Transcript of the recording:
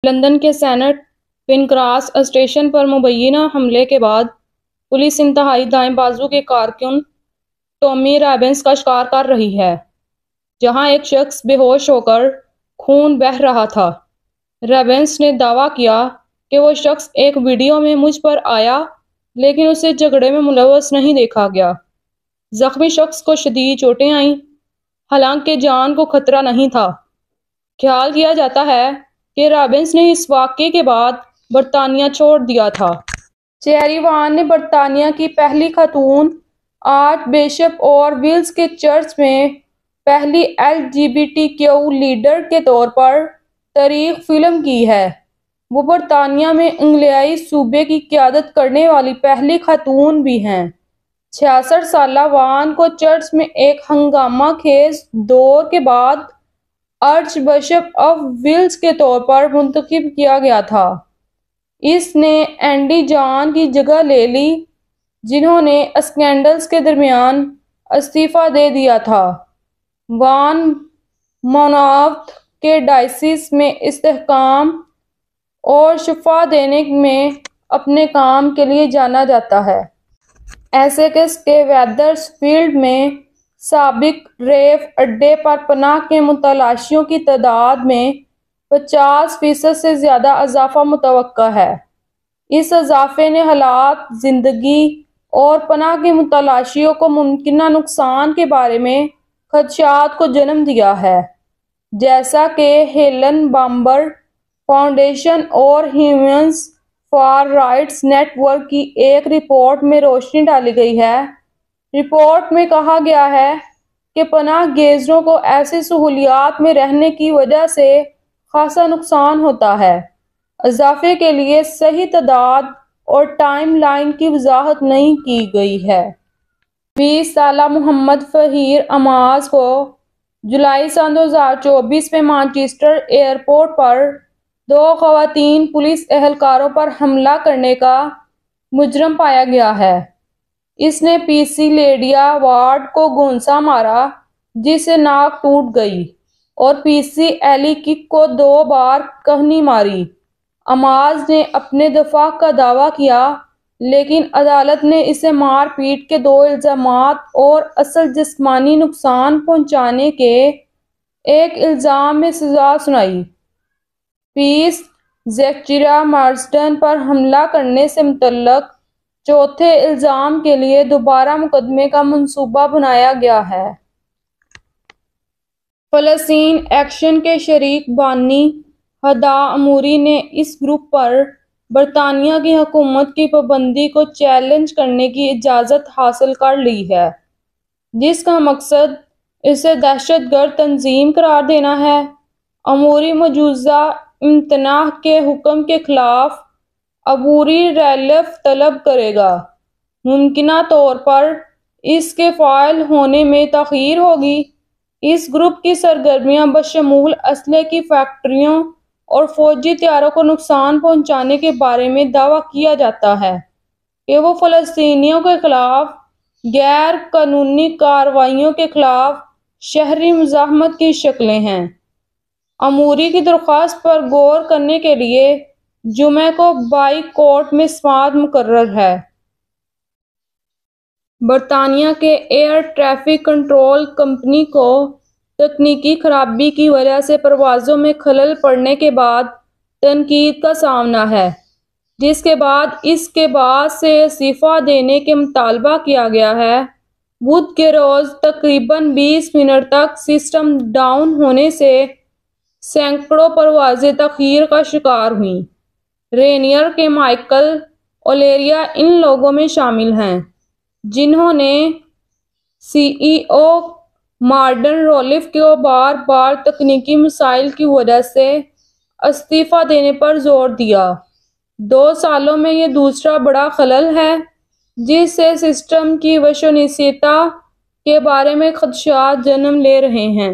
London کے Saint پنکراس station پر مبینہ حملے کے بعد پولیس انتہائی دائیں بازو کے کارکن ٹامی رابنس کا شکار کر رہی ہے، جہاں ایک شخص بے ہوش ہو کر خون بہہ رہا تھا۔ رابنس نے دعویٰ کیا کہ وہ شخص ایک ویڈیو میں مجھ پر آیا لیکن اسے جھگڑے میں ملوث نہیں دیکھا گیا۔ زخمی شخص کو شدید چوٹیں آئیں، حالانکہ جان کو خطرہ نہیں تھا۔ خیال کیا جاتا ہے کہ رابنس نے اس واقعے کے بعد برطانیہ چھوڑ دیا تھا۔ چیری وان نے برطانیہ کی پہلی خاتون آرچ بشپ اور ویلز کے چرچ میں پہلی LGBTQ لیڈر کے طور پر تاریخ فلم کی ہے۔ وہ برطانیہ میں انگلیائی صوبے کی قیادت کرنے والی پہلی خاتون بھی ہیں۔ 66 سالہ وان کو چرچ میں ایک ہنگامہ خیز دور کے بعد آرچ بشپ آف ویلز کے طور پر منتخب کیا گیا تھا۔ اس نے اینڈی جان کی جگہ لے لی، جنہوں نے اسکینڈلز کے درمیان استعفیٰ دے دیا تھا۔ وان مونماؤتھ کے ڈائسس میں استحکام اور شفا دینے میں اپنے کام کے لیے جانا جاتا ہے۔ ایسیکس کے ویدرسفیلڈ میں سابق ریف اڈے پر پناہ کے متلاشیوں کی تعداد میں 50% سے زیادہ اضافہ متوقع ہے۔ اس اضافے نے حالات زندگی اور پناہ کے متلاشیوں کو ممکنہ نقصان کے بارے میں خدشات کو جنم دیا ہے، جیسا کہ ہیلن بامبر فاؤنڈیشن اور Humans for Rights Network کی ایک رپورٹ میں روشنی ڈالی گئی ہے۔ رپورٹ میں کہا گیا ہے کہ پناہ گزینوں کو ایسی سہولیات میں رہنے کی وجہ سے خاصا نقصان ہوتا ہے۔ اضافے کے لیے صحیح تعداد اور ٹائم لائن کی وضاحت نہیں کی گئی ہے۔ 20 سالہ محمد فہیر اماز کو جولائی سن 2024 میں مانچسٹر ایئرپورٹ پر 2 خواتین پولیس اہلکاروں پر حملہ کرنے کا مجرم پایا گیا ہے۔ اس نے پی سی لیڈیا وارڈ کو گھونسا مارا، جس سے ناک ٹوٹ گئی، اور پی سی ایلی کک کو 2 بار کہنی ماری۔ اماز نے اپنے دفاع کا دعویٰ کیا، لیکن عدالت نے اسے مار پیٹ کے 2 الزامات اور اصل جسمانی نقصان پہنچانے کے ایک الزام میں سزا سنائی۔ پیس زیکچریا مارسڈن پر حملہ کرنے سے متعلق چوتھے الزام کے لیے دوبارہ مقدمے کا منصوبہ بنایا گیا ہے۔ فلسطین ایکشن کے شریک بانی ہدا عموری نے اس گروپ پر برطانیہ کی حکومت کی پابندی کو چیلنج کرنے کی اجازت حاصل کر لی ہے، جس کا مقصد اسے دہشت گرد تنظیم قرار دینا ہے۔ عموری مجوزہ امتناع کے حکم کے خلاف عبوری ریلیف طلب کرے گا۔ ممکنہ طور پر اس کے فعال ہونے میں تاخیر ہوگی۔ اس گروپ کی سرگرمیاں بشمول اسلحے کی فیکٹریوں اور فوجی طیاروں کو نقصان پہنچانے کے بارے میں دعویٰ کیا جاتا ہے کہ وہ فلسطینیوں کے خلاف غیر قانونی کارروائیوں کے خلاف شہری مزاحمت کی شکلیں ہیں۔ عموری کی درخواست پر غور کرنے کے لیے جمعہ کو بائی کورٹ میں سماعت مقرر ہے۔ برطانیہ کے ایئر ٹریفک کنٹرول کمپنی کو تکنیکی خرابی کی وجہ سے پروازوں میں خلل پڑنے کے بعد تنقید کا سامنا ہے، جس کے بعد اس کے بعد سے استعفیٰ دینے کے مطالبہ کیا گیا ہے۔ بدھ کے روز تقریباً 20 منٹ تک سسٹم ڈاؤن ہونے سے سینکڑوں پروازیں تاخیر کا شکار ہوئیں۔ رینیئر کے مائیکل اولیریا ان لوگوں میں شامل ہیں جنہوں نے سی ای او مارٹن رولیف کو بار بار تکنیکی مسائل کی وجہ سے استعفیٰ دینے پر زور دیا۔ 2 سالوں میں یہ دوسرا بڑا خلل ہے جس سے سسٹم کی وشوسنییتا کے بارے میں خدشات جنم لے رہے ہیں۔